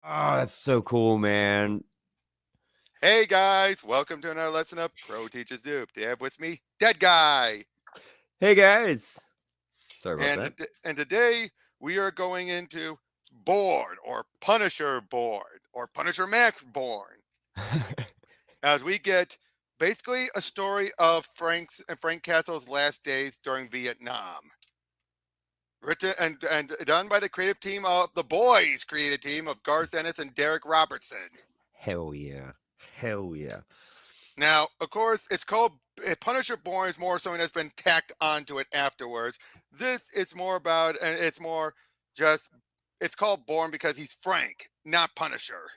Oh, that's so cool, man. Hey guys, welcome to another lesson of Pro Teaches Dupe. Do you have with me Dead Guy? Hey, guys. Sorry about And, that. and today we are going into Born or Punisher Born or Punisher Max Born as we get basically a story of Frank Castle's last days during Vietnam. Written and done by the creative team of the Boys creative team of Garth Ennis and Derek Robertson. Hell yeah. Hell yeah. Now, of course, it's called Punisher Born is more something that's been tacked onto it afterwards. This is more about, and it's more just, it's called Born because he's Frank, not Punisher.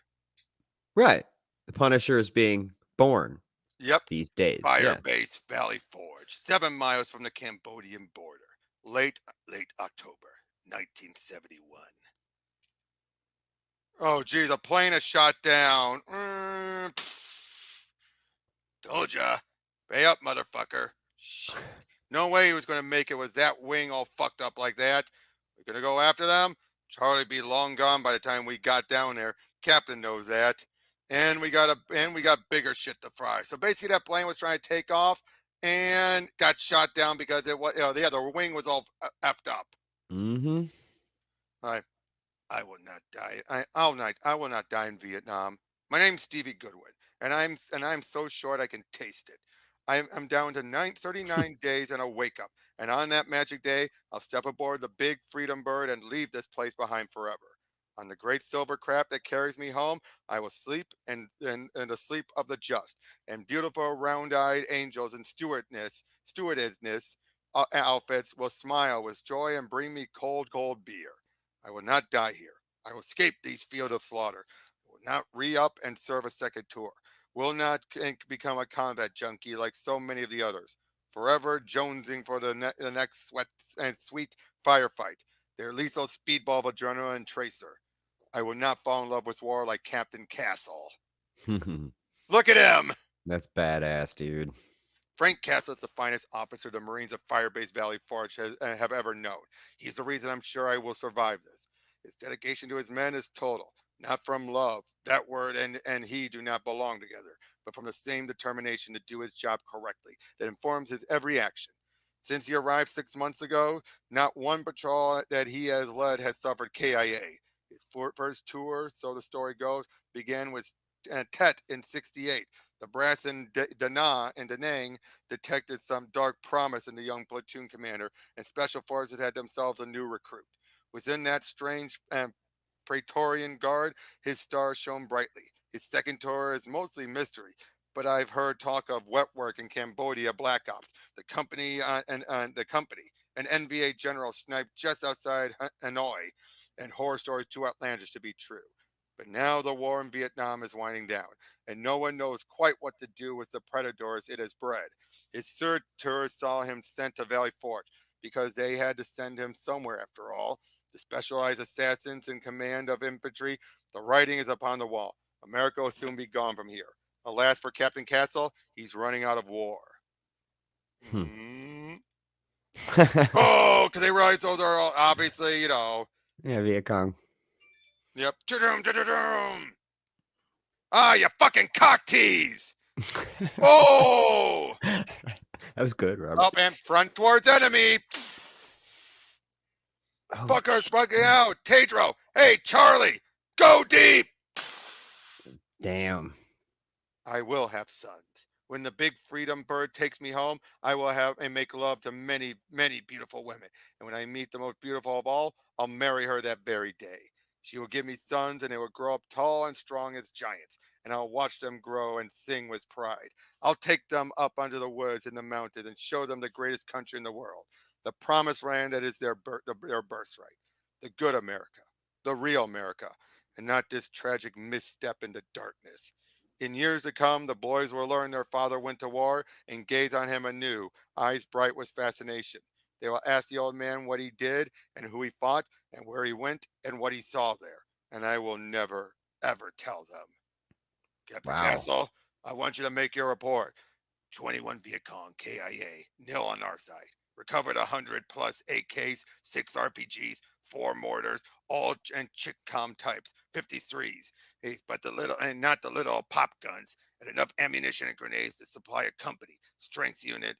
Right. The Punisher is being born Yep, these days. Yeah. Firebase Valley Forge, 7 miles from the Cambodian border, late October, 1971. Oh, geez, a plane is shot down. Told ya. Pay up, motherfucker. Shit. No way he was going to make it with that wing all fucked up like that. We're going to go after them. Charlie be long gone by the time we got down there. Captain knows that. And we got bigger shit to fry. So basically that plane was trying to take off and got shot down because it was the wing was all effed up. Mm-hmm. I I will not die. I will not die in Vietnam. My name's Stevie Goodwin, and I'm so short I can taste it. I'm down to 39 days and a wake up, and on that magic day, I'll step aboard the big Freedom Bird and leave this place behind forever. On the great silver craft that carries me home, I will sleep and the sleep of the just, and beautiful round-eyed angels in stewardessness outfits will smile with joy and bring me cold beer. I will not die here. I will escape these fields of slaughter. I will not re-up and serve a second tour. Will not become a combat junkie like so many of the others. Forever jonesing for the next sweat and sweet firefight. Their lethal speedball of adrenaline tracer. I will not fall in love with war like Captain Castle. Look at him! That's badass, dude. Frank Castle is the finest officer the Marines of Firebase Valley Forge have ever known. He's the reason I'm sure I will survive this. His dedication to his men is total, not from love. That word and he do not belong together, but from the same determination to do his job correctly that informs his every action. Since he arrived 6 months ago, not one patrol that he has led has suffered KIA. His first tour, so the story goes, began with Tet in '68. The brass in Da Nang detected some dark promise in the young platoon commander, and special forces had themselves a new recruit. Within that strange Praetorian Guard, his star shone brightly. His second tour is mostly mystery, but I've heard talk of wet work in Cambodia Black Ops, the company, an NVA general sniped just outside Hanoi, and horror stories too outlandish to be true. But now the war in Vietnam is winding down, and no one knows quite what to do with the predators it has bred. His third tour saw him sent to Valley Forge because they had to send him somewhere after all. The specialized assassins in command of infantry, the writing is upon the wall. America will soon be gone from here. Alas for Captain Castle, he's running out of war. Hmm. Mm. Oh, because they realize those are all obviously, Yeah, Viet Cong. yep. Ah, you fucking cock tease! Oh! That was good, Robert. Up and front towards enemy. Oh, Fuckers bugging out. Tadro. Hey, Charlie. Go deep. damn. I will have sons. When the big freedom bird takes me home, I will have and make love to many, many beautiful women. And when I meet the most beautiful of all, I'll marry her that very day. She will give me sons, and they will grow up tall and strong as giants. And I'll watch them grow and sing with pride. I'll take them up under the woods and the mountains and show them the greatest country in the world, the promised land that is their birthright, the good America, the real America, and not this tragic misstep into darkness. In years to come, the boys will learn their father went to war and gaze on him anew, eyes bright with fascination. They will ask the old man what he did and who he fought and where he went and what he saw there. And I will never, ever tell them. Captain Wow. Castle, I want you to make your report. 21 Viet Cong KIA, nil on our side. Recovered 100 plus AKs, 6 RPGs, 4 mortars, all and chick-com types, 53s. But the little and not the little pop guns, and enough ammunition and grenades to supply a company strength unit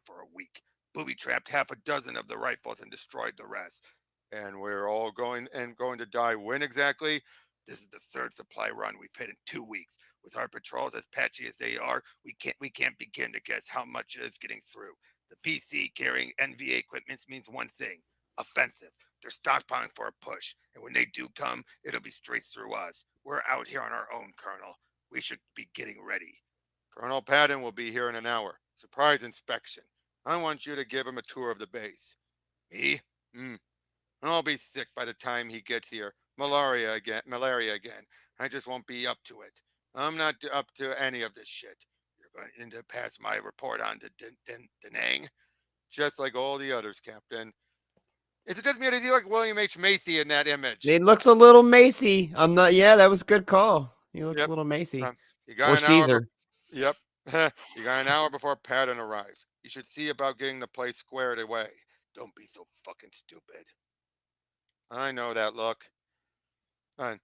for a week. Booby trapped half a dozen of the rifles and destroyed the rest. And we're all going to die when exactly? This is the third supply run we've hit in 2 weeks. With our patrols as patchy as they are, we can't begin to guess how much is getting through. The PC carrying NVA equipment means one thing: offensive. They're stockpiling for a push, and when they do come, it'll be straight through us. We're out here on our own, Colonel. We should be getting ready. Colonel Patton will be here in an hour. Surprise inspection. I want you to give him a tour of the base. Me? Hmm. I'll be sick by the time he gets here. Malaria again. Malaria again. I just won't be up to it. I'm not up to any of this shit. You're going to pass my report on to Denang, just like all the others, Captain. Is it just me or does he look William H. Macy in that image? It looks a little Macy. I'm not. Yeah, that was a good call. He looks a Yep. little Macy. You got Or an hour. Caesar. Yep. You got an hour before Patton arrives. You should see about getting the place squared away. Don't be so fucking stupid. I know that look. And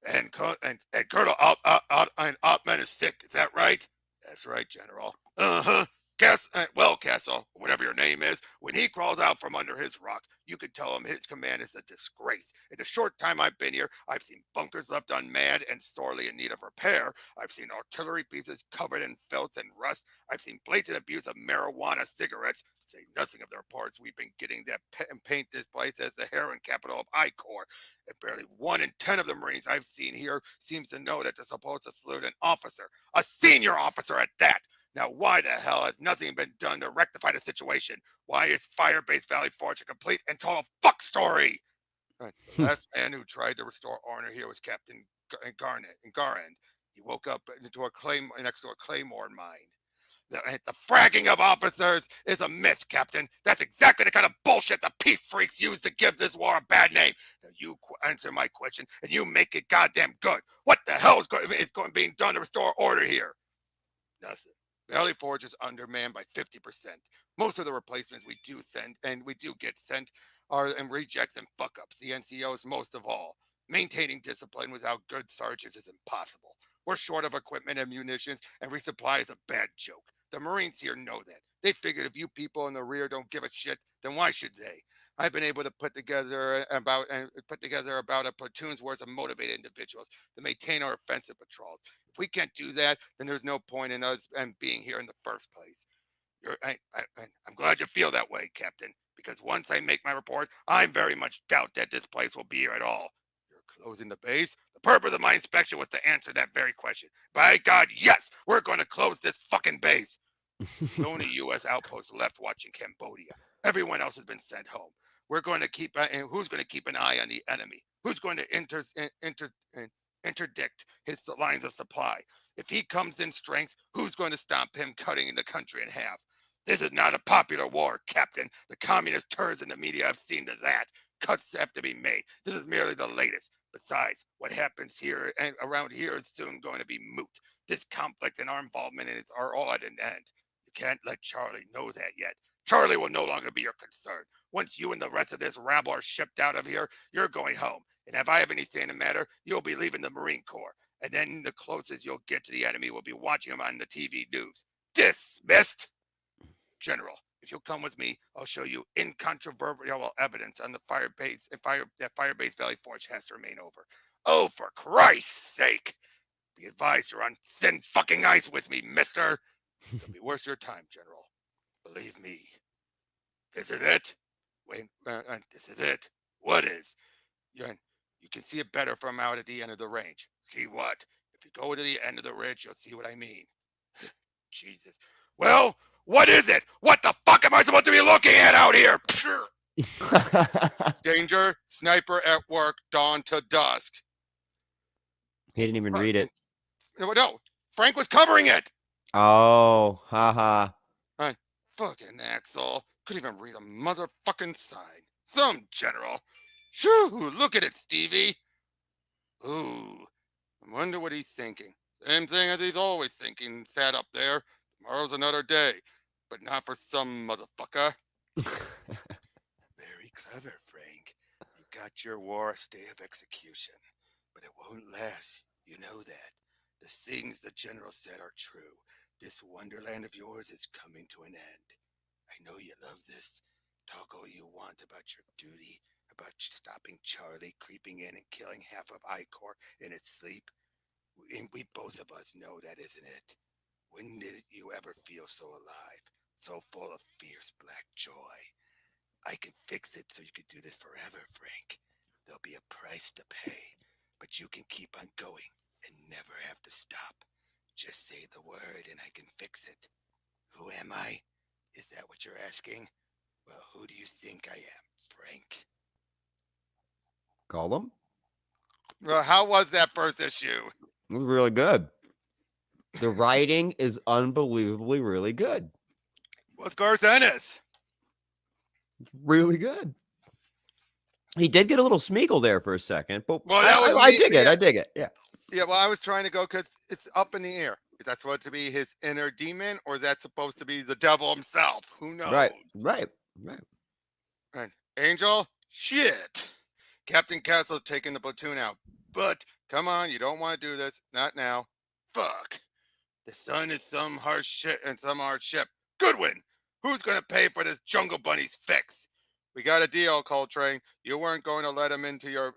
and Colonel Ottman is sick. Is that right? That's right, General. Uh-huh. Castle, whatever your name is, when he crawls out from under his rock, you can tell him his command is a disgrace. In the short time I've been here, I've seen bunkers left unmanned and sorely in need of repair. I've seen artillery pieces covered in filth and rust. I've seen blatant abuse of marijuana cigarettes, to say nothing of the reports we've been getting that paint this place as the heroin capital of I-Corps. And barely 1 in 10 of the Marines I've seen here seems to know that they're supposed to salute an officer, a senior officer at that. Now, why the hell has nothing been done to rectify the situation? Why is Firebase Valley Forge a complete and total fuck story? The last man who tried to restore honor here was Captain Garand. He woke up next to a claymore mine. The fragging of officers is a myth, Captain. That's exactly the kind of bullshit the peace freaks use to give this war a bad name. Now you answer my question, and you make it goddamn good. What the hell is being done to restore order here? Nothing. Valley Forge is undermanned by 50%. Most of the replacements we do get sent are and rejects and fuck ups. The NCOs most of all. Maintaining discipline without good sergeants is impossible. We're short of equipment and munitions, and resupply is a bad joke. The Marines here know that. They figured if you people in the rear don't give a shit, then why should they? I've been able to put together about a platoon's worth of motivated individuals to maintain our offensive patrols. If we can't do that, then there's no point in us being here in the first place. I'm glad you feel that way, Captain, because once I make my report, I very much doubt that this place will be here at all. You're closing the base? The purpose of my inspection was to answer that very question. By God, yes, we're going to close this fucking base. The only U.S. outpost left watching Cambodia. Everyone else has been sent home. We're going to keep, and who's going to keep an eye on the enemy? Who's going to interdict his lines of supply? If he comes in strength, who's going to stop him cutting the country in half? This is not a popular war, Captain. The communist turds in the media have seen to that. Cuts have to be made. This is merely the latest. Besides, what happens here and around here is soon going to be moot. This conflict and our involvement in it are all at an end. You can't let Charlie know that yet. Charlie will no longer be your concern. Once you and the rest of this rabble are shipped out of here, you're going home. And if I have any say in the matter, you'll be leaving the Marine Corps. And then the closest you'll get to the enemy will be watching him on the TV news. Dismissed. General, if you'll come with me, I'll show you incontrovertible evidence on the Firebase that Firebase Valley Forge has to remain over. Oh, for Christ's sake! Be advised you're on thin fucking ice with me, mister. It'll be worth your time, General. Believe me. This is it? Wait, this is it. What is? You can see it better from out at the end of the range. See what? If you go to the end of the ridge, you'll see what I mean. Jesus. Well, what is it? What the fuck am I supposed to be looking at out here? Danger, sniper at work, dawn to dusk. He didn't even read it. No, Frank was covering it. Oh, haha. Fucking Axel. Couldn't even read a motherfucking sign. Some general. Shoo, look at it, Stevie. Ooh, I wonder what he's thinking. Same thing as he's always thinking, sat up there. Tomorrow's another day, but not for some motherfucker. Very clever, Frank. future war a stay of execution, but it won't last. You know that. The things the general said are true. This wonderland of yours is coming to an end. I know you love this. Talk all you want about your duty, about stopping Charlie creeping in and killing half of I-Corps in its sleep. We both of us know that, isn't it? When did you ever feel so alive, so full of fierce black joy? I can fix it so you can do this forever, Frank. There'll be a price to pay, but you can keep on going and never have to stop. Just say the word and I can fix it. Who am I? Is that what you're asking? Well, who do you think I am, Frank? Gollum? Well, how was that first issue? It was really good. The writing is unbelievably really good. What's Garth Ennis? Really good. He did get a little Smeagol there for a second, but Well, that was I me. dig it. Yeah, I dig it. Yeah. yeah. Well, I was trying to go because it's up in the air. Is that supposed to be his inner demon, or is that supposed to be the devil himself? Who knows? Right. And Angel, shit. Captain Castle's taking the platoon out. But come on, you don't want to do this. Not now. Fuck. The sun is some harsh shit and some hard ship. Goodwin, who's gonna pay for this Jungle Bunny's fix? We got a deal, Coltrane. You weren't going to let him into your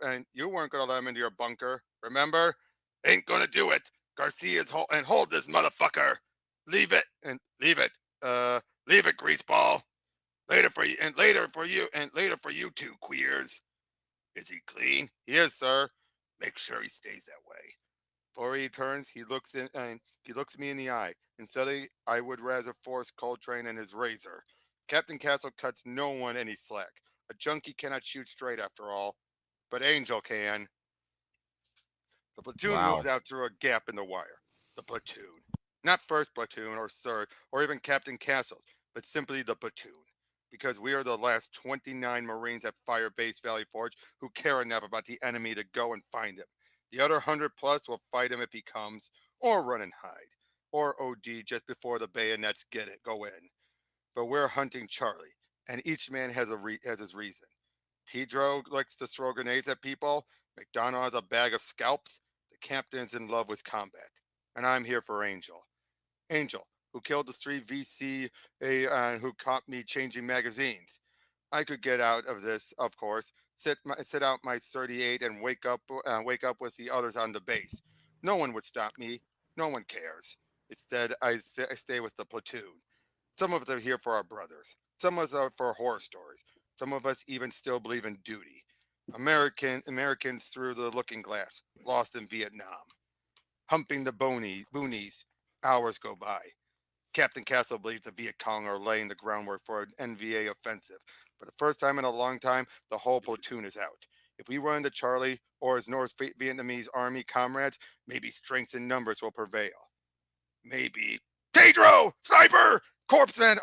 bunker. Remember? Ain't gonna do it. Garcia's hold this motherfucker. Leave it and leave it. Leave it, greaseball. Later for you and later for you two queers. Is he clean? He is, sir. Make sure he stays that way. Before he turns, he looks me in the eye, and suddenly I would rather force Coltrane and his razor. Captain Castle cuts no one any slack. A junkie cannot shoot straight after all, but Angel can. The platoon moves out through a gap in the wire. The platoon. Not first platoon or third or even Captain Castle's, but simply the platoon. Because we are the last 29 Marines at Firebase Valley Forge who care enough about the enemy to go and find him. The other 100 plus will fight him if he comes, or run and hide, or OD just before the bayonets go in. But we're hunting Charlie, and each man has his reason. Pedro likes to throw grenades at people. McDonald has a bag of scalps. The captain's in love with combat, and I'm here for Angel. Angel, who killed the 3 VC who caught me changing magazines. I could get out of this, of course, sit out my 38 and wake up with the others on the base. No one would stop me. No one cares. Instead, I stay with the platoon. Some of us are here for our brothers. Some of us are for horror stories. Some of us even still believe in duty. Americans through the looking glass, lost in Vietnam. Humping the boonies, hours go by. Captain Castle believes the Viet Cong are laying the groundwork for an NVA offensive. For the first time in a long time, the whole platoon is out. If we run into Charlie or his North Vietnamese army comrades, maybe strength in numbers will prevail. Maybe. Pedro! Sniper! Corpseman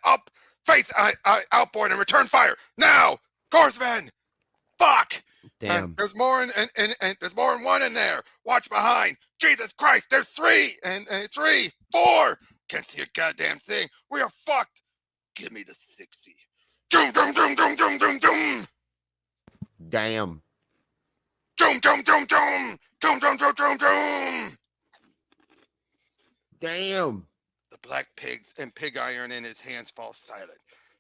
up! Face outboard and return fire! Now! Corpseman! Fuck! Damn. And there's more and there's more than one in there. Watch behind. Jesus Christ, there's 3 and 3, 4. Can't see a goddamn thing. We are fucked. Give me the 60. Doom, doom, doom, doom, doom, doom, doom. Damn. Doom, doom, doom, doom. Doom, doom, doom, doom, doom. Damn. The black pigs and pig iron in his hands fall silent.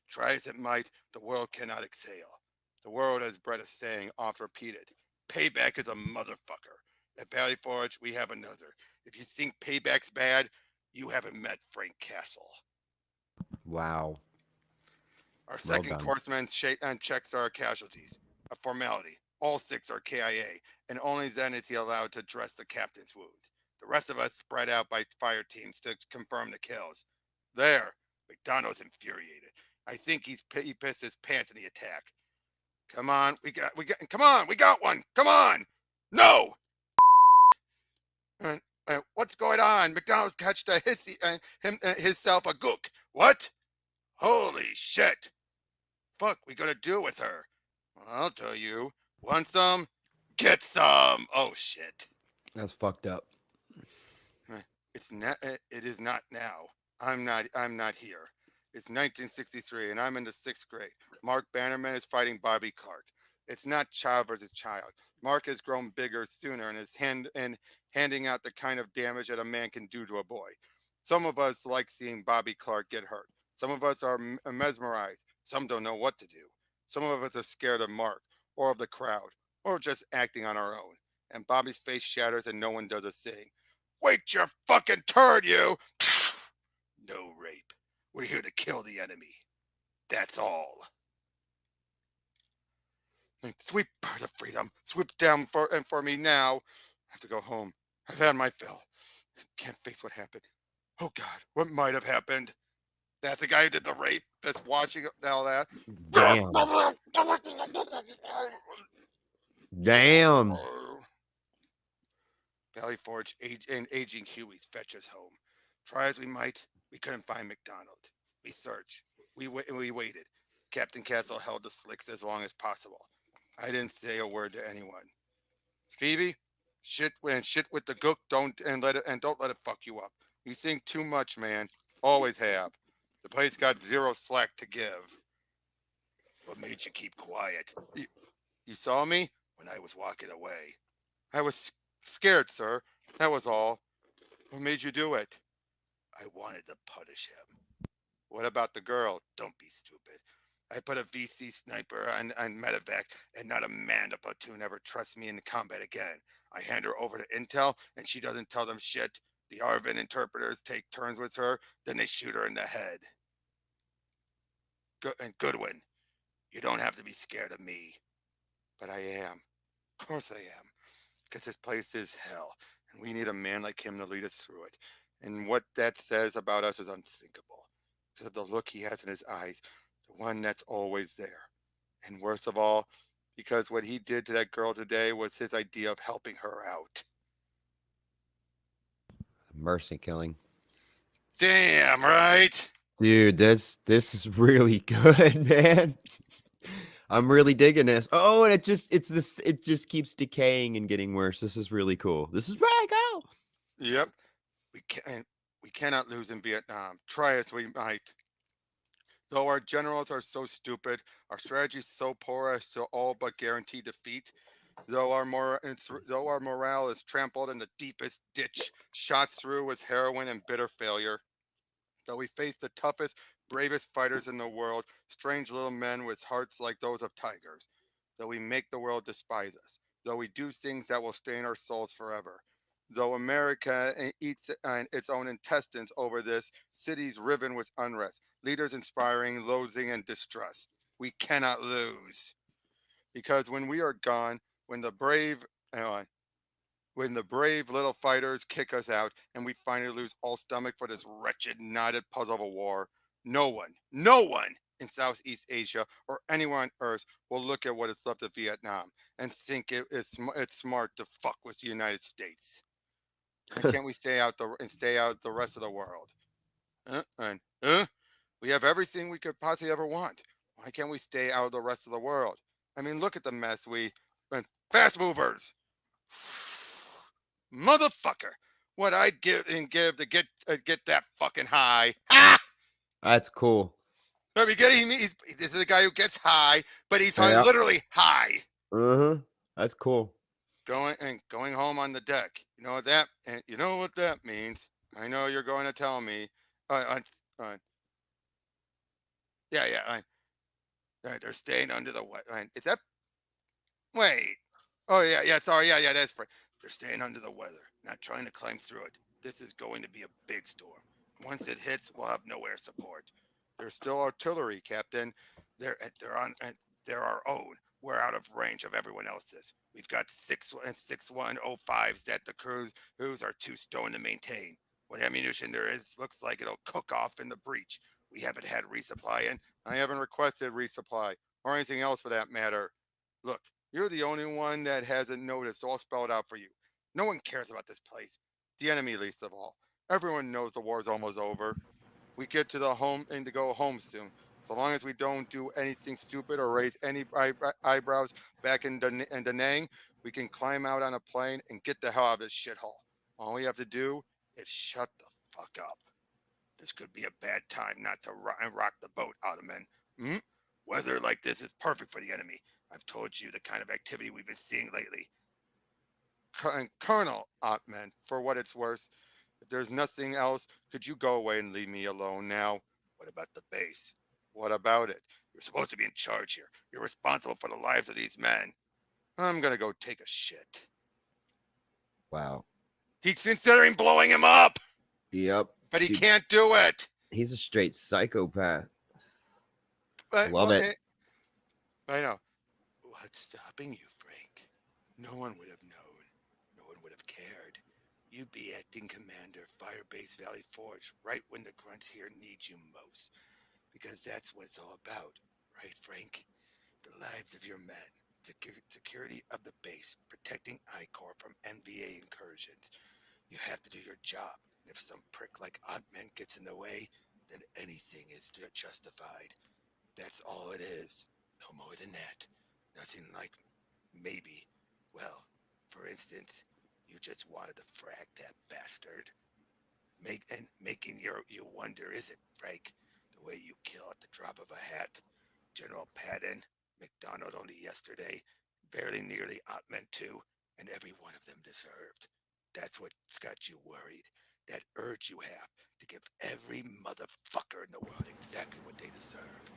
Try as it might, the world cannot exhale. The world, as Brett is saying, oft repeated. Payback is a motherfucker. At Valley Forge, we have another. If you think payback's bad, you haven't met Frank Castle. Wow. Our second courseman checks our casualties. A formality. All 6 are KIA, and only then is he allowed to dress the captain's wounds. The rest of us spread out by fire teams to confirm the kills. There, McDonald's infuriated. I think he pissed his pants in the attack. Come on, we got one. Come on. No. What's going on? McDonald's catched himself a gook. What? Holy shit. Fuck, we gonna do with her? I'll tell you. Want some? Get some. Oh shit. That's fucked up. It is not now. I'm not here. It's 1963 and I'm in the 6th grade. Mark Bannerman is fighting Bobby Clark. It's not child versus child. Mark has grown bigger sooner and is handing out the kind of damage that a man can do to a boy. Some of us like seeing Bobby Clark get hurt. Some of us are mesmerized. Some don't know what to do. Some of us are scared of Mark or of the crowd or just acting on our own. And Bobby's face shatters and no one does a thing. Wait your fucking turn, you! No rape. We're here to kill the enemy. That's all. And sweet bird of freedom, swoop down for me now. I have to go home. I've had my fill. Can't face what happened. Oh God, what might have happened? That's the guy who did the rape. That's watching all that. Damn. Damn. Valley Forge and aging Hueys fetch us home. Try as we might, we couldn't find McDonald. We searched. We waited. Captain Castle held the slicks as long as possible. I didn't say a word to anyone. Stevie, shit with the gook. Don't let it fuck you up. You think too much, man. Always have. The place got zero slack to give. What made you keep quiet? You saw me when I was walking away. I was scared, sir. That was all. What made you do it? I wanted to punish him. What about the girl? Don't be stupid. I put a VC sniper on medevac, and not a man in the platoon ever trusts me in combat again. I hand her over to intel, and she doesn't tell them shit. The Arvin interpreters take turns with her, then they shoot her in the head. And Goodwin, you don't have to be scared of me. But I am. Of course I am. Because this place is hell, and we need a man like him to lead us through it. And what that says about us is unthinkable. Because of the look he has in his eyes, the one that's always there. And worst of all, because what he did to that girl today was his idea of helping her out. Mercy killing. Damn, right? Dude, this is really good, man. I'm really digging this. Oh, and it just keeps decaying and getting worse. This is really cool. This is where I go. Yep. We cannot lose in Vietnam. Try as we might. Though our generals are so stupid, our strategy so poor as to all but guarantee defeat, though our morale is trampled in the deepest ditch, shot through with heroin and bitter failure, though we face the toughest, bravest fighters in the world, strange little men with hearts like those of tigers, though we make the world despise us, though we do things that will stain our souls forever, though America eats its own intestines over this, cities riven with unrest, leaders inspiring loathing and distrust. We cannot lose. Because when we are gone, when the brave little fighters kick us out and we finally lose all stomach for this wretched, knotted puzzle of a war, no one in Southeast Asia or anywhere on Earth will look at what is left of Vietnam and think it's smart to fuck with the United States. Why can't we stay out the rest of the world? We have everything we could possibly ever want. Why can't we stay out of the rest of the world? I mean, look at the mess fast movers. Motherfucker, what I'd give to get that fucking high. Ah! That's cool. Are we getting me? This is a guy who gets high, but he's Yeah. literally high. That's cool. Going home on the deck. You know what that means. I know you're going to tell me. They're staying under the wet. Is that? Wait. Oh yeah. Sorry. Yeah. That's right. They're staying under the weather, not trying to climb through it. This is going to be a big storm. Once it hits, we'll have no air support. There's still artillery, Captain. They're our own. We're out of range of everyone else's. We've got 6105s that the crews are too stoned to maintain. What ammunition there is looks like it'll cook off in the breach. We haven't had resupply, and I haven't requested resupply or anything else for that matter. Look, you're the only one that hasn't noticed, all spelled out for you. No one cares about this place. The enemy least of all. Everyone knows the war's almost over. We get to the home and to go home soon. So long as we don't do anything stupid or raise any eyebrows back in Da Nang, we can climb out on a plane and get the hell out of this shithole. All we have to do is shut the fuck up. This could be a bad time not to rock the boat, Ottoman. Weather like this is perfect for the enemy. I've told you the kind of activity we've been seeing lately. Colonel Ottman, for what it's worth, if there's nothing else, could you go away and leave me alone now? What about the base? What about it? You're supposed to be in charge here. You're responsible for the lives of these men. I'm gonna go take a shit. Wow. He's considering blowing him up, Yep. but he Dude, can't do it. he's a straight psychopath. But, Love well, it. I know. What's stopping you, Frank? No one would have known. No one would have cared. You'd be acting commander, Firebase Valley Forge, right when the grunts here need you most. Because that's what it's all about, right, Frank? The lives of your men, security of the base, protecting I-Corps from NVA incursions. You have to do your job. And if some prick like Oddman gets in the way, then anything is justified. That's all it is. No more than that. Nothing like maybe. Well, for instance, you just wanted to frag that bastard. Making you wonder, is it, Frank? The way you kill at the drop of a hat. General Patton, McDonald only yesterday, very nearly Ottman too, and every one of them deserved. That's what's got you worried. That urge you have to give every motherfucker in the world exactly what they deserve.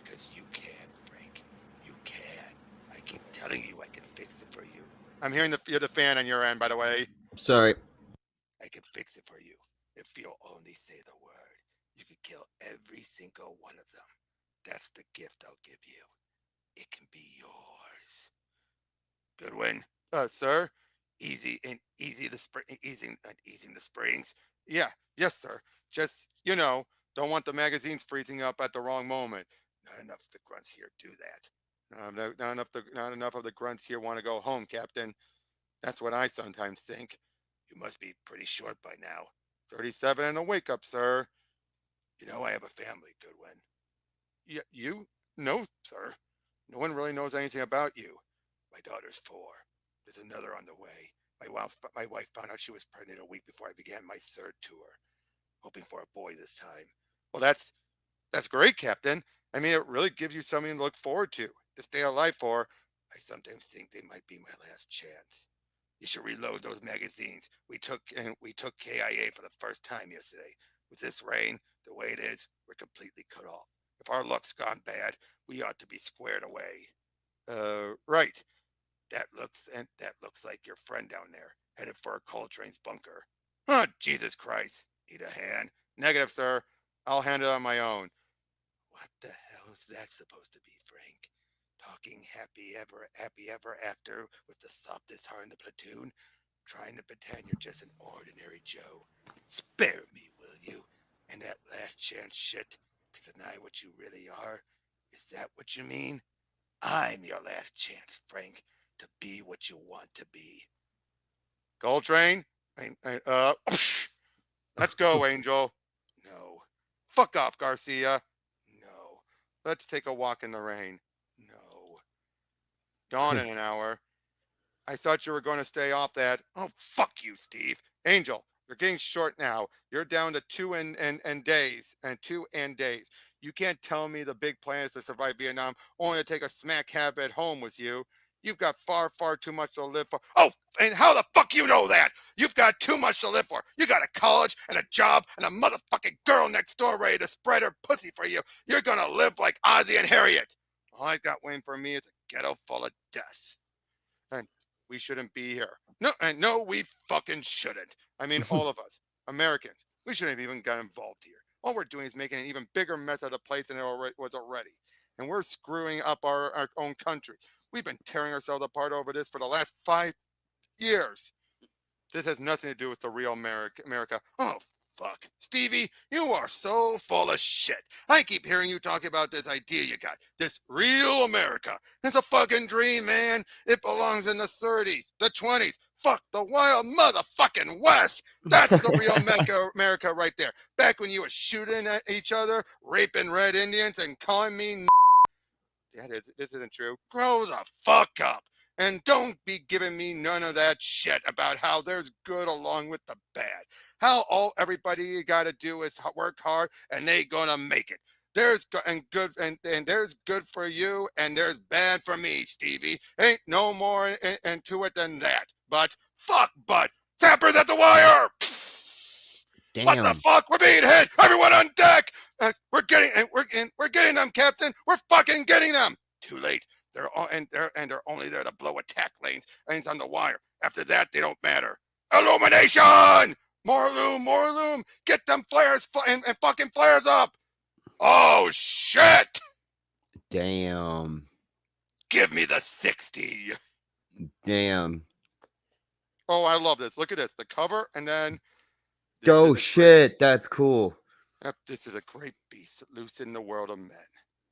Because you can, Frank. You can. I keep telling you I can fix it for you. I'm hearing you're the fan on your end, by the way. Sorry. I can fix it for you if you'll only say the word. You could kill every single one of them. That's the gift I'll give you. It can be yours. Goodwin, sir, easing the springs. Yeah, yes, sir. Just don't want the magazines freezing up at the wrong moment. Not enough of the grunts here do that. Not enough of the grunts here want to go home, Captain. That's what I sometimes think. You must be pretty short by now. 37 and a wake up, sir. You know I have a family, Goodwin. You? No, sir. No one really knows anything about you. My daughter's 4. There's another on the way. My wife found out she was pregnant a week before I began my 3rd tour. Hoping for a boy this time. Well, that's great, Captain. I mean, it really gives you something to look forward to stay alive for. I sometimes think they might be my last chance. You should reload those magazines. We took KIA for the first time yesterday. With this rain, the way it is, we're completely cut off. If our luck's gone bad, we ought to be squared away. Right. That looks like your friend down there, headed for Coltrane's bunker. Oh, Jesus Christ. Need a hand? Negative, sir. I'll handle it on my own. What the hell is that supposed to be, Frank? Talking happy ever after with the softest heart in the platoon? Trying to pretend you're just an ordinary Joe? Spare me, will you? And that last chance shit to deny what you really are? Is that what you mean? I'm your last chance, Frank, to be what you want to be. Coltrane? Let's go, Angel. No. Fuck off, Garcia. No. Let's take a walk in the rain. No. Dawn in an hour. I thought you were going to stay off that. Oh, fuck you, Steve. Angel, you're getting short now. You're down to 2 days. You can't tell me the big plan is to survive Vietnam only to take a smack habit at home with you. You've got far, far too much to live for. Oh, and how the fuck you know that? You've got too much to live for. You got a college and a job and a motherfucking girl next door ready to spread her pussy for you. You're gonna live like Ozzy and Harriet. All I got waiting for me is a ghetto full of deaths. And we shouldn't be here. No, we fucking shouldn't. I mean, all of us, Americans, we shouldn't have even got involved here. All we're doing is making an even bigger mess of the place than it was already. And we're screwing up our own country. We've been tearing ourselves apart over this for the last 5 years. This has nothing to do with the real America. Oh, fuck. Stevie, you are so full of shit. I keep hearing you talk about this idea you got. This real America. It's a fucking dream, man. It belongs in the 30s, the 20s. Fuck, the wild motherfucking West. That's the real America right there. Back when you were shooting at each other, raping red Indians, and calling me this isn't true. Grow the fuck up. And don't be giving me none of that shit about how there's good along with the bad. How all everybody got to do is work hard and they gonna make it. There's and there's good for you, and there's bad for me, Stevie. Ain't no more into it than that. But fuck, but Zappers at the wire. What the Damn. fuck? We're being hit. Everyone on deck. We're getting them, Captain. We're fucking getting them. Too late. They're only there to blow attack lanes on the wire. After that, they don't matter. Illumination! More loom. Get them flares and fucking flares up. Oh shit! Damn. Give me the 60. Damn. Oh, I love this. Look at this. The cover, and then. Oh shit, that's cool. This is a great beast loose in the world of men.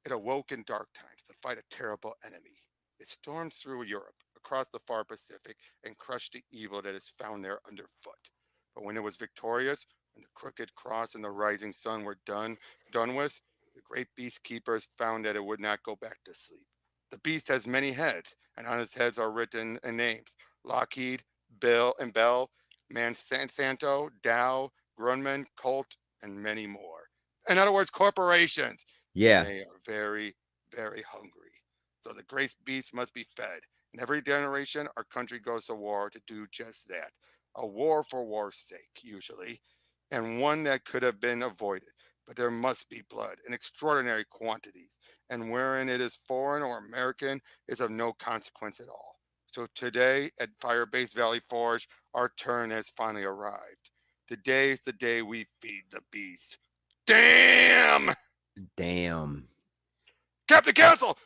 It awoke in dark times to fight a terrible enemy. It stormed through Europe, across the far Pacific, and crushed the evil that is found there underfoot. But when it was victorious, when the crooked cross and the rising sun were done with, the great beast keepers found that it would not go back to sleep. The beast has many heads, and on its heads are written names: Lockheed, Bill and Bell, Monsanto, Dow, Grumman, Colt, and many more. In other words, corporations. Yeah. And they are very, very hungry. So the great beast must be fed. In every generation, our country goes to war to do just that. A war for war's sake, usually, and one that could have been avoided. But there must be blood in extraordinary quantities, and wherein it is foreign or American is of no consequence at all. So today at Firebase Valley Forge, our turn has finally arrived. Today is the day we feed the beast. Damn! Damn. Captain Castle!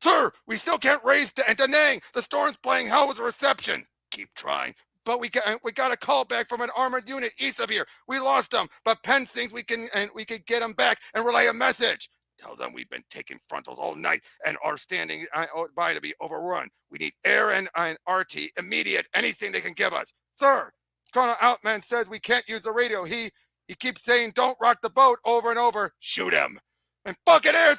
Sir, we still can't raise Da Nang. The storm's playing hell with the reception. Keep trying. But we got a call back from an armored unit east of here. We lost them, but Penn thinks we can get them back and relay a message. Tell them we've been taking frontals all night and are standing by to be overrun. We need air and RT immediate. Anything they can give us, sir. Colonel Outman says we can't use the radio. He keeps saying don't rock the boat over and over. Shoot him. And fucking air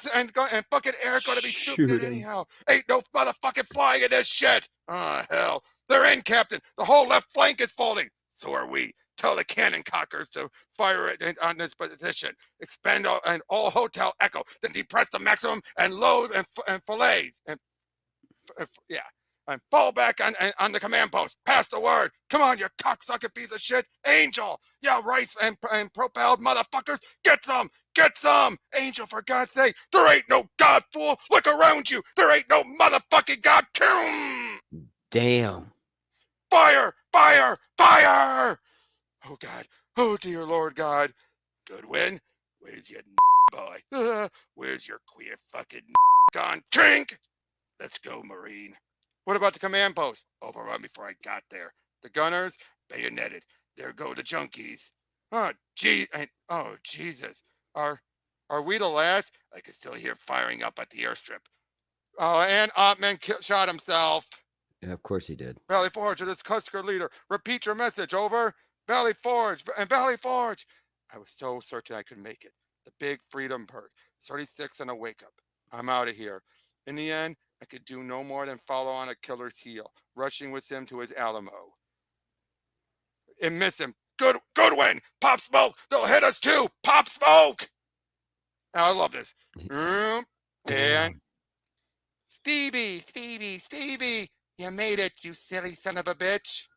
gonna be stupid anyhow. Ain't no motherfucking flying in this shit. Oh hell. They're in, Captain. The whole left flank is folding. So are we. Tell the cannon cockers to fire it on this position. Expend all hotel echo. Then depress the maximum and load and fillet. And fall back on the command post. Pass the word. Come on, you cocksucker piece of shit. Angel. Yeah, rice and propelled motherfuckers. Get some. Angel, for God's sake. There ain't no God, fool. Look around you. There ain't no motherfucking God. Damn. Fire! Oh, God. Oh, dear Lord God. Goodwin, where's your boy? Where's your queer fucking gone? Trink! Let's go, Marine. What about the command post? Overrun before I got there. The gunners, bayoneted. There go the junkies. Oh, Jesus. Are we the last? I can still hear firing up at the airstrip. Oh, and Ottman shot himself. Yeah, of course he did. Valley Forge, it is Cusker leader. Repeat your message, over. Valley Forge. I was so certain I could make it. The big freedom bird. 36 and a wake up. I'm out of here. In the end, I could do no more than follow on a killer's heel, rushing with him to his Alamo. And miss him. Goodwin! Pop smoke! They'll hit us too! Pop smoke! I love this. And Stevie! You made it, you silly son of a bitch.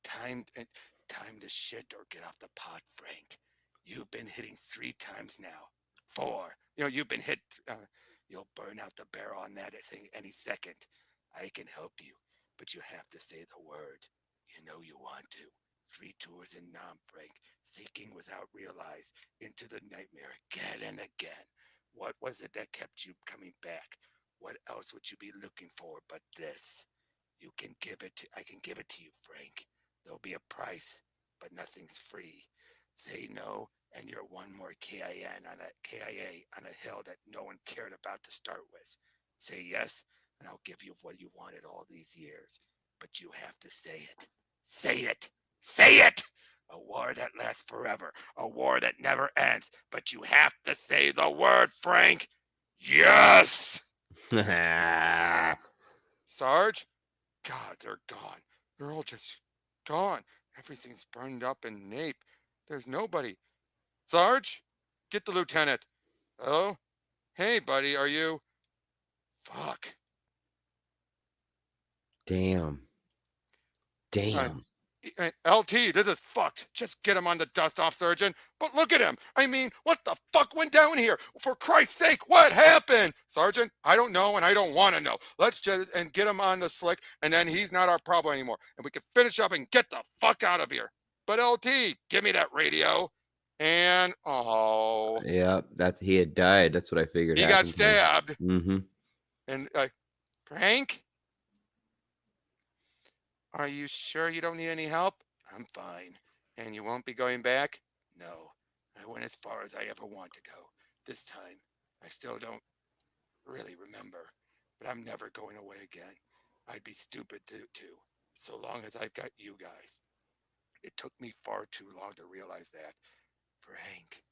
Time to shit or get off the pot, Frank. You've been hitting 3 times now. 4. You've been hit. You'll burn out the barrel on that thing any second. I can help you, but you have to say the word. You know you want to. 3 tours in Nam, Frank. Seeking without realize into the nightmare again and again. What was it that kept you coming back? What else would you be looking for but this? I can give it to you, Frank. There'll be a price, but nothing's free. Say no, and you're one more KIA on a hill that no one cared about to start with. Say yes, and I'll give you what you wanted all these years. But you have to say it. Say it! A war that lasts forever. A war that never ends. But you have to say the word, Frank. Yes! Sarge? God, they're gone. They're all just gone. Everything's burned up in nape. There's nobody. Sarge? Get the lieutenant. Oh, hey, buddy, are you? Fuck. Damn. Uh, Damn. LT, this is fucked. Just get him on the dust off, Surgeon. But look at him. I mean, what the fuck went down here? For Christ's sake, what happened? Sergeant, I don't know and I don't want to know. Let's just and get him on the slick, and then he's not our problem anymore. And we can finish up and get the fuck out of here. But LT, give me that radio. And oh, Yeah, he had died. That's what I figured he got happened to him. stabbed. Mm-hmm. And Frank, are you sure you don't need any help? I'm fine. And you won't be going back? No. I went as far as I ever want to go. This time, I still don't really remember. But I'm never going away again. I'd be stupid to, too. So long as I've got you guys. It took me far too long to realize that. Frank,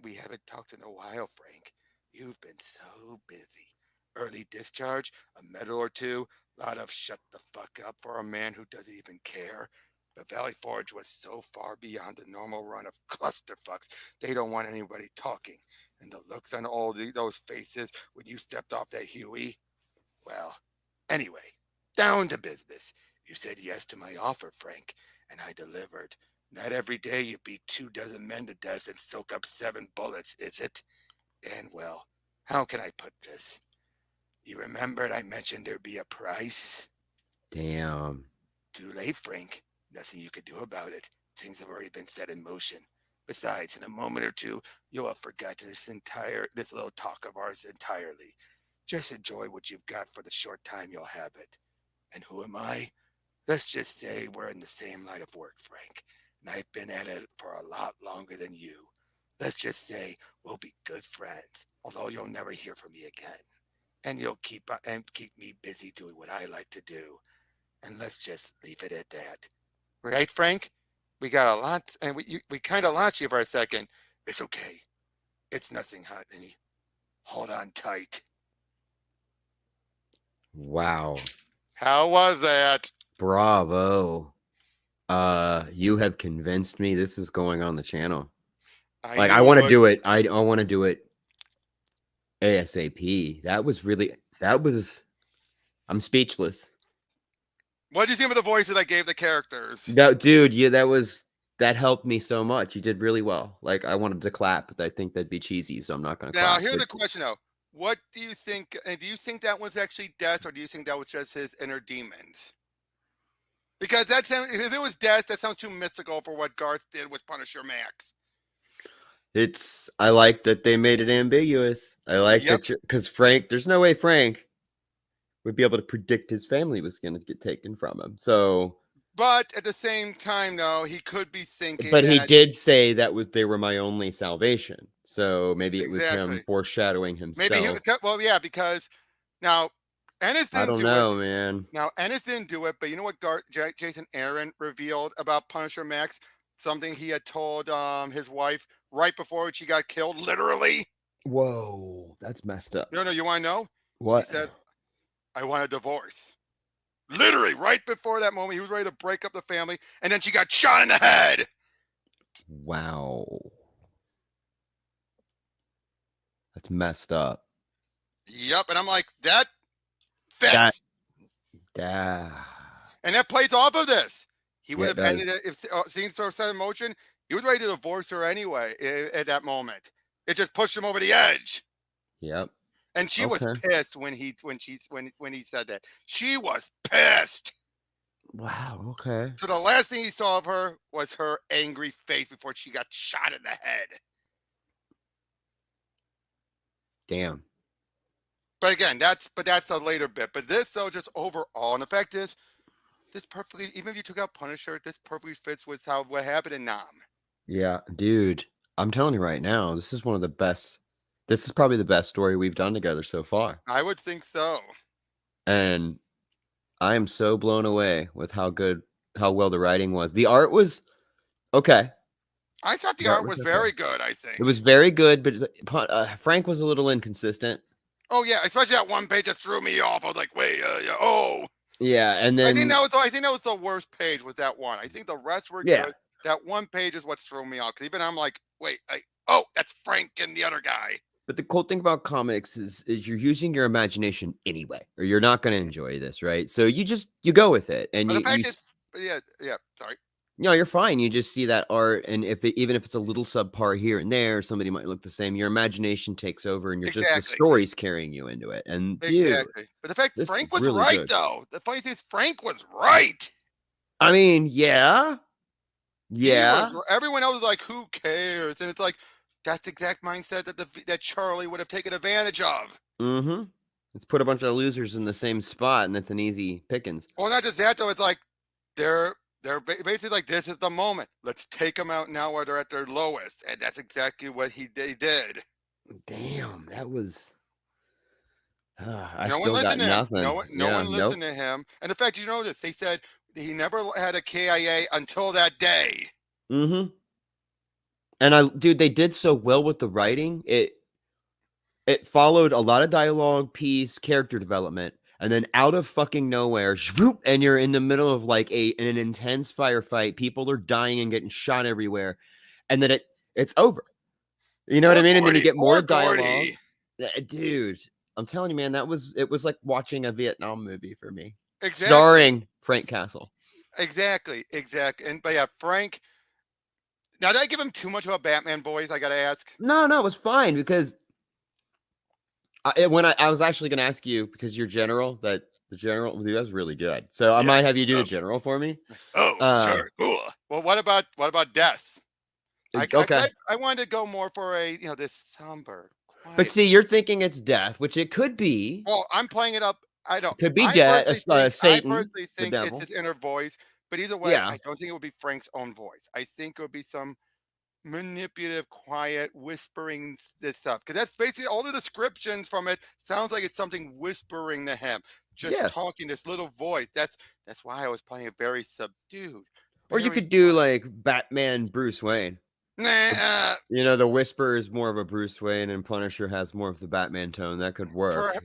we haven't talked in a while, Frank. You've been so busy. Early discharge, a medal or two, lot of shut the fuck up for a man who doesn't even care. The Valley Forge was so far beyond the normal run of clusterfucks, they don't want anybody talking. And the looks on all those faces when you stepped off that Huey. Well, anyway, down to business. You said yes to my offer, Frank, and I delivered. Not every day you beat 24 men to death and soak up 7 bullets, is it? And well, how can I put this? You remembered I mentioned there'd be a price? Damn. Too late, Frank. Nothing you could do about it. Things have already been set in motion. Besides, in a moment or two, you'll have forgotten this little talk of ours entirely. Just enjoy what you've got for the short time you'll have it. And who am I? Let's just say we're in the same line of work, Frank. And I've been at it for a lot longer than you. Let's just say we'll be good friends, although you'll never hear from me again. And you'll keep me busy doing what I like to do. And let's just leave it at that. Right, Frank? We got a lot, and we kind of lost you for a second. It's okay. It's nothing, honey. Hold on tight. Wow. How was that? Bravo. You have convinced me this is going on the channel. I I want to do it. I want to do it ASAP. I'm speechless. What did you think of the voices I gave the characters? Dude, yeah, that helped me so much. You did really well. I wanted to clap, but I think that'd be cheesy, so I'm not going to clap. Now, here's the question, though. What do you think? And do you think that was actually death, or do you think that was just his inner demons? Because if it was death, that sounds too mystical for what Garth did with Punisher Max. I like that they made it ambiguous. I like that because Frank, there's no way Frank would be able to predict his family was going to get taken from him. So, but at the same time, though, he could be thinking. But he did say they were my only salvation. So maybe it was him foreshadowing himself. Maybe because now Ennis didn't I don't know, man. Now Ennis didn't do it, but you know what Jason Aaron revealed about Punisher Max? Something he had told his wife right before she got killed, literally. Whoa, that's messed up. No, you want to know? What? He said, I want a divorce. Literally, right before that moment, he was ready to break up the family, and then she got shot in the head. Wow. That's messed up. Yep, and I'm like, that fits. And that plays off of this. He would have ended it if things sort of set in motion. He was ready to divorce her anyway at that moment. It just pushed him over the edge. Yep. And she was pissed when he said that. She was pissed. Wow. Okay. So the last thing he saw of her was her angry face before she got shot in the head. Damn. But again, that's a later bit. But this, though, just overall, and the fact is, this perfectly, even if you took out Punisher, this perfectly fits with what happened in Nam. Yeah, dude. I'm telling you right now, this is one of the best. This is probably the best story we've done together so far. I would think so. And I am so blown away with how well the writing was. The art was okay. I thought the art was very good, I think. It was very good, but Frank was a little inconsistent. Oh, yeah, especially that one page that threw me off. I was like, wait, Yeah, and then I think that was the worst page, was that one. I think the rest were good. That one page is what threw me off. Because even I'm like, wait, oh, that's Frank and the other guy. But the cool thing about comics is you're using your imagination anyway, or you're not going to enjoy this, right? So you go with it, and But the you fact is, yeah, yeah. Sorry. no, you're fine. You just see that art, and even if it's a little subpar here and there, somebody might look the same. Your imagination takes over, and you're just the Exactly. story's carrying you into it. And dude, Exactly. But the fact this is Frank was really right, good. though. The funny thing is, Frank was right. I mean, yeah, He yeah. was. Everyone else was like, "Who cares?" And it's like that's the exact mindset that Charlie would have taken advantage of. Mm-hmm. Let's put a bunch of losers in the same spot, and that's an easy pickings. Well, not just that though. It's like they're basically like, this is the moment. Let's take them out now while they're at their lowest, and that's exactly what they did. Damn, that was. I No one still got listened to him. nothing. No Yeah, one nope. listened to him. And the fact, you know this, they said he never had a KIA until that day. Mm-hmm. And dude, they did so well with the writing. It followed a lot of dialogue, piece, character development, and then out of fucking nowhere, shvoop, and you're in the middle of like an intense firefight. People are dying and getting shot everywhere, and then it's over. You know what I mean? And then you get more dialogue. Dude, I'm telling you, man, it was like watching a Vietnam movie for me. Exactly. Starring Frank Castle. Exactly. But yeah, Frank. Now, did I give him too much of a Batman voice? I gotta ask. No, it was fine because when I was actually going to ask you because you're general that the general that was really good. So I might have you do the general for me. Oh, sure, cool. Well, what about Death? Okay. I wanted to go more for a this somber. Quiet. But see, you're thinking it's Death, which it could be. Well, I'm playing it up. I don't. It could be Death. Satan. I personally think the it's devil. his inner voice. But either way, Yeah. I don't think it would be Frank's own voice. I think it would be some manipulative, quiet, whispering this stuff. Because that's basically all the descriptions from it. Sounds like it's something whispering to him, just talking this little voice. That's why I was playing it very subdued. Or you could do like Batman, Bruce Wayne. Nah, the Whisper is more of a Bruce Wayne, and Punisher has more of the Batman tone. That could work.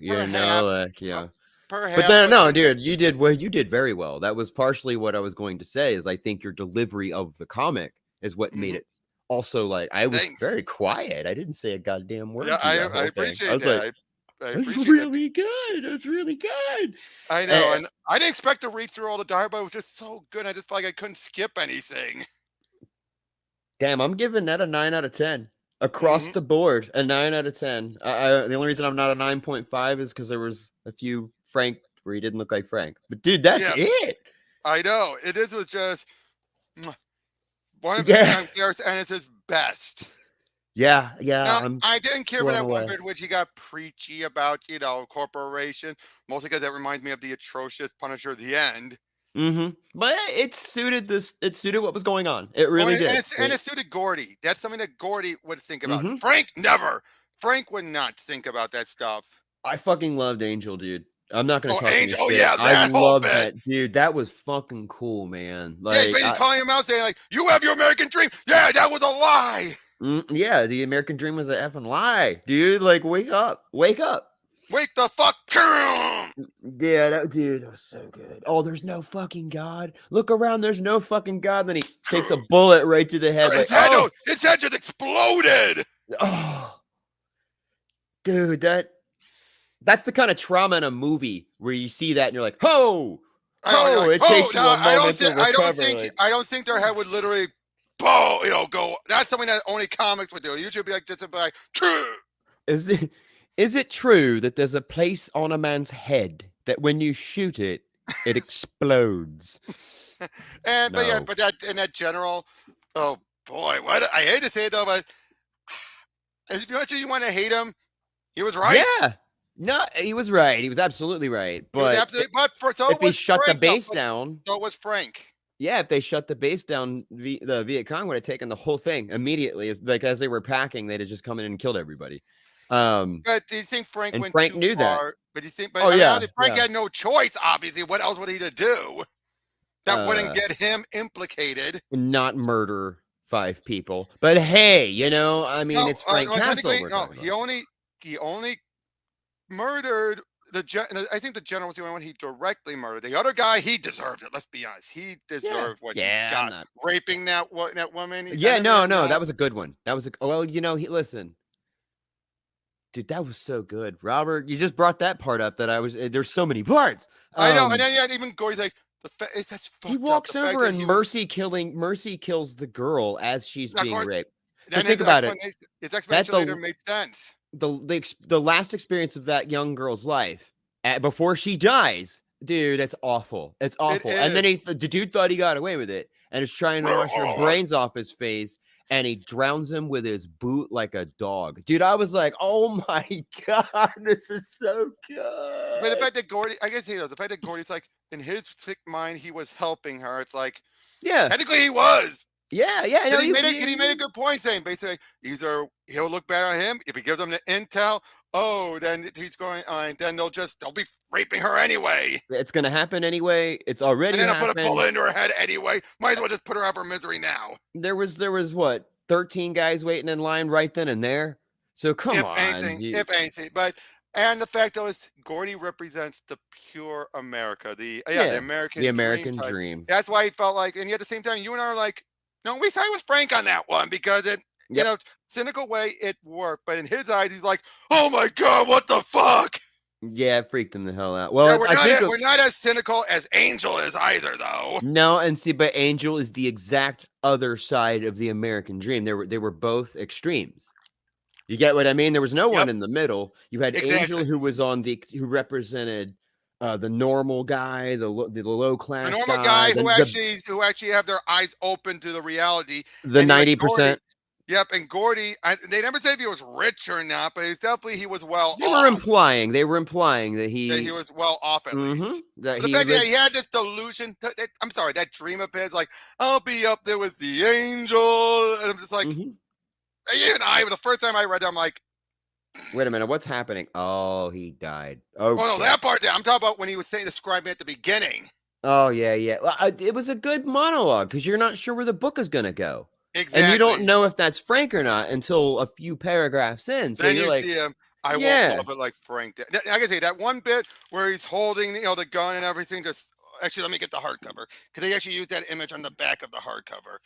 Perhaps. But no, dude, you did very well. That was partially what I was going to say. Is I think your delivery of the comic is what made it. Also, like I was very quiet. I didn't say a goddamn word. Yeah, I appreciate that. Like, I appreciate that. Really good. It was really good. I know, and I didn't expect to read through all the dialogue, but it was just so good. I just felt like I couldn't skip anything. Damn, I'm giving that a 9 out of 10 across the board. A 9 out of 10. The only reason I'm not a 9.5 is because there was a few Frank where he didn't look like Frank. But dude, that's it. I know. It was just one of Garth Ennis' best. Yeah. Now, I didn't care for that one bit which he got preachy about, corporation, mostly because that reminds me of the atrocious Punisher at the end. But it suited what was going on. It really did. And it suited Gordy. That's something that Gordy would think about. Frank never. Frank would not think about that stuff. I fucking loved Angel, dude. I'm not gonna talk Angel. any shit. Yeah, I love that, dude. That was fucking cool, man. Like, he's calling him out, saying like, "You have your American dream." Yeah, that was a lie. Yeah, the American dream was an effing lie, dude. Like, wake up. Wake the fuck down. Yeah, that was so good. Oh, there's no fucking God. Look around, there's no fucking God. Then he takes a bullet right to the head. His head just exploded. Oh, dude, that's the kind of trauma in a movie where you see that and you're like, it takes you a moment to recover. I don't think their head would literally, go. That's something that only comics would do. It usually be like this, like, Is it true that there's a place on a man's head that when you shoot it, it explodes? But that general, oh boy, what I hate to say it though, but if you want to hate him, he was right. Yeah. No, he was right. He was absolutely right. But if he shut the base down, so was Frank. Yeah, if they shut the base down, the Viet Cong would have taken the whole thing immediately. As they were packing, they'd have just come in and killed everybody. But do you think Frank went Frank too knew far? that. But you think? Frank had no choice. Obviously, what else would he to do that wouldn't get him implicated? Not murder 5 people. But hey, it's Frank Castle. He only murdered I think the general was the only one he directly murdered. The other guy, he deserved it. Let's be honest. He Yeah. deserved what he Yeah, I'm got. not. Raping that woman. Yeah, And then, no, that was a good one. That was a well, listen. Dude, that was so good. Robert, you just brought that part up that I was there's so many parts. I know. And then yeah, even Gory's like that's He fucked up. The walks fact over that and he was Mercy kills the girl as she's not being going. raped. So Then think about it. his That explanation later made sense. the last experience of that young girl's life before she dies, dude, that's awful. It's It awful. And then is. the dude thought he got away with it and is trying to wash her brains off his face, and he drowns him with his boot like a dog. Dude, I was like, oh my god, this is so But the good. fact that Gordy, I guess the fact that Gordy's like in his sick mind, he was helping her. It's like Yeah, technically he was. yeah, yeah. But No, he made a good point saying basically either he'll look bad on him if he gives them the intel. Oh, then he's going on. Then they'll be raping her anyway, it's gonna happen anyway. It's and already then they'll put a happened. bullet into her head anyway. Might as well just put her out of her misery now. There was what 13 guys waiting in line right then and there. So come on, If anything, but and the fact though is Gordy represents the pure America, the yeah, the American dream American type. dream. That's why he felt like, and yet at the same time, you and I are like, no, we side with Frank on that one because it, Yep. cynical way it worked, but in his eyes, he's like, oh my god, what the fuck? Yeah, it freaked him the hell out. Yeah, Well, I think we're not as cynical as Angel is either, though. no, and see, but Angel is the exact other side of the American dream. They were both extremes. You get what I mean? There was no one Yep, in the middle. You had Angel exactly. who represented the normal guy, the low The class normal guy, guy who actually have their eyes open to the reality, the and you had 90%. Gordy. Yep, and Gordy, they never said if he was rich or not, but he was well They were off. implying that That he was well off at least. that But the he fact that lived. he had this delusion, I'm sorry, that dream of his, like, I'll be up there with the angel. And I'm just like, Mhm. the first time I read that, I'm like, Wait a minute, what's happening? Oh, he died. oh no, Okay. that part there. I'm talking about when he was describing at the beginning. Oh yeah, yeah. Well, it was a good monologue because you're not sure where the book is gonna go, and you don't Exactly. know if that's Frank or not until a few paragraphs in. So Then you're you like, see him. I won't yeah, love it like Frank did. I can say that one bit where he's holding, the gun and everything. Just actually, let me get the hardcover because they actually used that image on the back of the hardcover.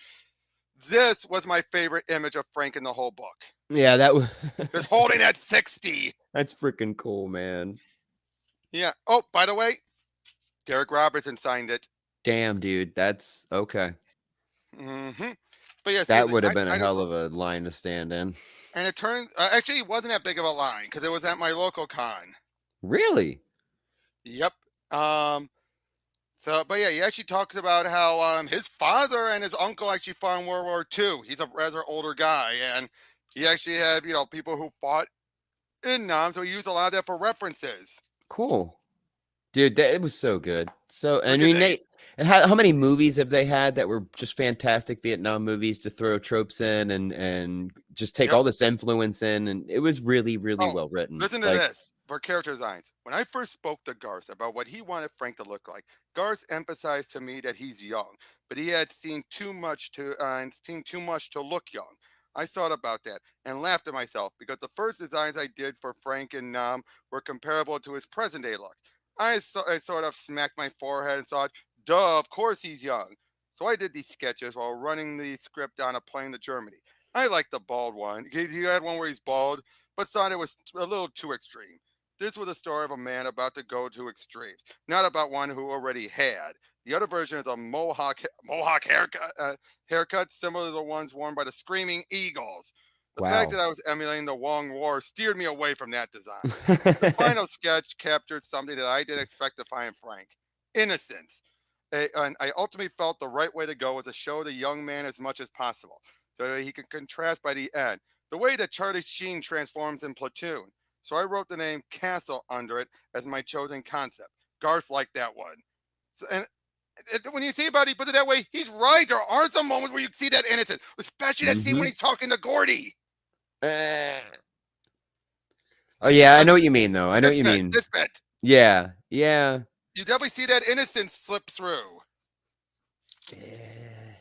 This was my favorite image of Frank in the whole book. yeah. That was Just holding that 60. that's freaking cool, man. Yeah. Oh, by the way, Derek Robertson signed it. Damn, dude, that's okay. Hmm But yeah, That seriously, would have been a I just hell of a line to stand in. and it turns actually it wasn't that big of a line because it was at my local con. Really? Yep. Um. So, but yeah, he actually talks about how his father and his uncle actually fought in World War II. He's a rather older guy, and he actually had people who fought in Nam, so he used a lot of that for references. Cool, dude. It was so good. So, I Look at mean, that. and how many movies have they had that were just fantastic Vietnam movies to throw tropes in and just take Yep. all this influence in, and it was really, really Oh, well written. listen to Like, this for character designs. When I first spoke to Garth about what he wanted Frank to look like, Garth emphasized to me that he's young, but he had seen too much to look young. I thought about that and laughed at myself because the first designs I did for Frank and Nam were comparable to his present day look. I sort of smacked my forehead and thought, duh, of course he's young. So I did these sketches while running the script on a plane to Germany. I liked the bald one. He had one where he's bald, but thought it was a little too extreme. This was a story of a man about to go to extremes, not about one who already had. The other version is a mohawk haircut similar to the ones worn by the Screaming Eagles. The fact wow. that I was emulating the Wong War steered me away from that design. The final sketch captured something that I didn't expect to find Frank: innocence. And I ultimately felt the right way to go was to show the young man as much as possible, so that he could contrast by the end the way that Charlie Sheen transforms in Platoon. So I wrote the name Castle under it as my chosen concept. Garth liked that one. So, and when you see about it, he put it that way, he's right. There are some moments where you see that innocence, especially that scene when Hmm. he's talking to Gordy. Oh yeah, I know what you mean, though. I know what you mean. This bit. Yeah, yeah. You definitely see that innocence slip through. Eh,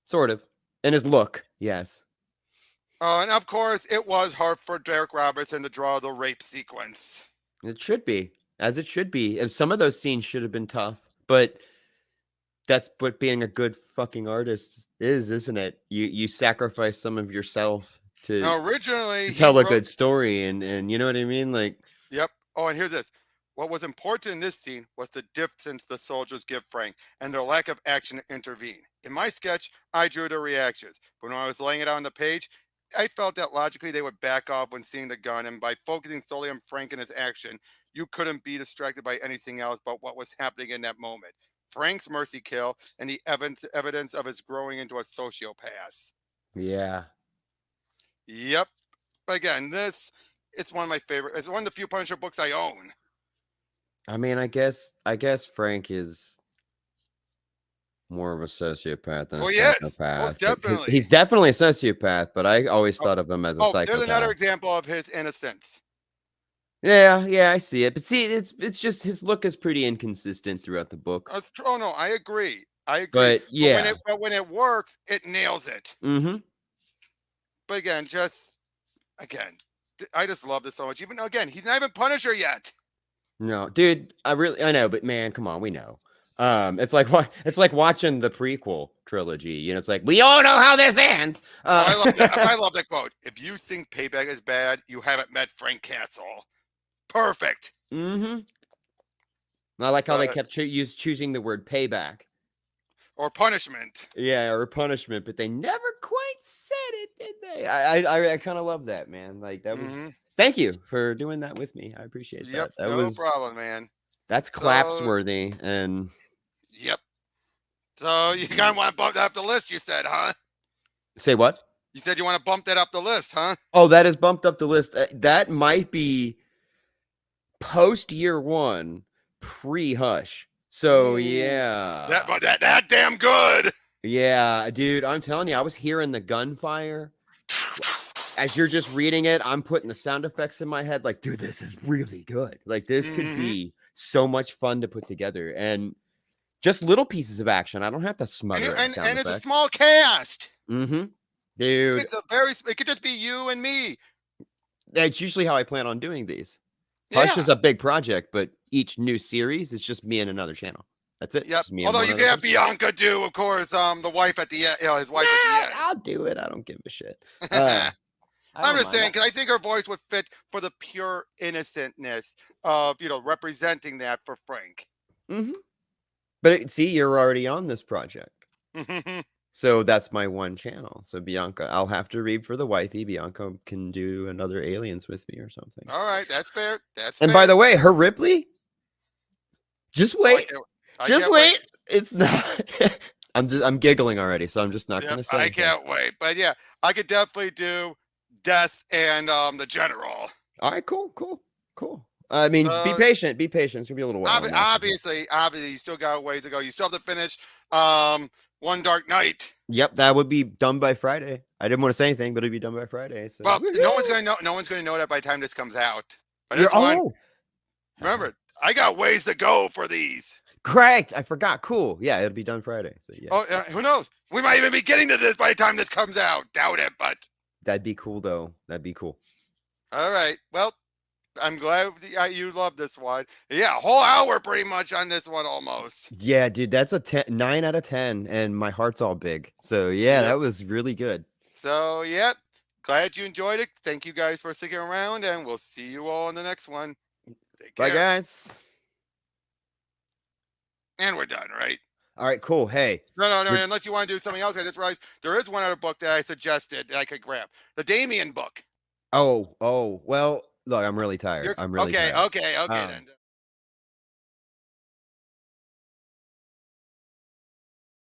sort of. And his look, yes. And of course, it was hard for Derek Robertson to draw the rape sequence. It should be, as it should be. And some of those scenes should have been tough, but that's what being a good fucking artist is, isn't it? You sacrifice some of yourself Now, originally, to he tell a wrote. good story, and you know what I mean? Like, Yep. Oh, and here's this. What was important in this scene was the distance the soldiers give Frank and their lack of action to intervene. In my sketch, I drew their reactions, but when I was laying it out on the page, I felt that logically they would back off when seeing the gun, and by focusing solely on Frank and his action, you couldn't be distracted by anything else but what was happening in that moment. Frank's mercy kill and the evidence of his growing into a sociopath. yeah. Yep. Again, it's one of my favorite. It's one of the few Punisher books I own. I mean, I guess Frank is more of a sociopath than a Well, yes, psychopath. most But definitely. he's definitely a sociopath, but I always Oh, thought of him as a oh, there's another psychopath. example of his innocence. Yeah, yeah, I see it. But see, it's just his look is pretty inconsistent throughout the book. Oh no, I agree. I agree. But yeah. But when it works, it nails it. Mm-hmm. But again, I just love this so much. Even again, he's not even Punisher yet. No, dude, I know, but man, come on, we know. It's like it's like watching the prequel trilogy. You know, it's like we all know how this ends. I love that. I love that quote. If you think payback is bad, you haven't met Frank Castle. Perfect. Mm-hmm. I like how they kept choosing the word payback. Or punishment. Yeah, or punishment, but they never quite said it, did they? I kind of love that, man. Like that was. Mm-hmm. Thank you for doing that with me. I appreciate Yep, that. That no was problem, man. that's claps So, worthy. And yep. So you kind of want to bump that up the list, you said, huh? say what? You said you want to bump that up the list, huh? Oh, that is bumped up the list. That might be post year one, pre Hush. So Ooh, yeah, that damn good. yeah, dude. I'm telling you, I was hearing the gunfire as you're just reading it. I'm putting the sound effects in my head. Like, dude, this is really good. Like, this could be so much fun to put together, and just little pieces of action. I don't have to smother it. And it's a small cast. Mm-hmm. Dude, It could just be you and me. that's usually how I plan on doing these. Hush Yeah. is a big project, but each new series is just me and another channel. That's it. Yep. Just me and Although one you other can have person. Bianca do, of course, the wife at the end, his wife at the end. I'll do it. I don't give a shit. I'm just saying, because I think her voice would fit for the pure innocentness of, representing that for Frank. Mm-hmm. But see, you're already on this project. So that's my one channel. So Bianca, I'll have to read for the wifey. Bianca can do another Aliens with me or something. All right, that's fair. And by the way, her Ripley, just wait. Just wait. It's not. I'm giggling already, so I'm just not going to say. I can't wait. But yeah, I could definitely do Death and the General. All right, cool. I mean, be patient. It's gonna be a little while. Obviously, you still got a ways to go. You still have to finish One Dark Night. Yep, that would be done by Friday. I didn't want to say anything, but it'd be done by Friday. So. Well, no one's gonna know. No one's gonna know that by the time this comes out. But remember, I got ways to go for these. Correct. I forgot. Cool. Yeah, it'll be done Friday. So yeah. Oh, who knows? We might even be getting to this by the time this comes out. Doubt it, but that'd be cool, though. That'd be cool. All right. Well, I'm glad you love this one. Yeah, a whole hour pretty much on this one almost. Yeah, dude, that's a 9 out of 10, and my heart's all big. So yeah, that was really good. So yeah, glad you enjoyed it. Thank you guys for sticking around, and we'll see you all in the next one. Take care. Bye, guys. And we're done, right? All right, cool. Hey. No, unless you want to do something else. I just realized there is one other book that I suggested that I could grab. The Damien book. Oh, well, look, I'm really tired. I'm really tired. Okay, then.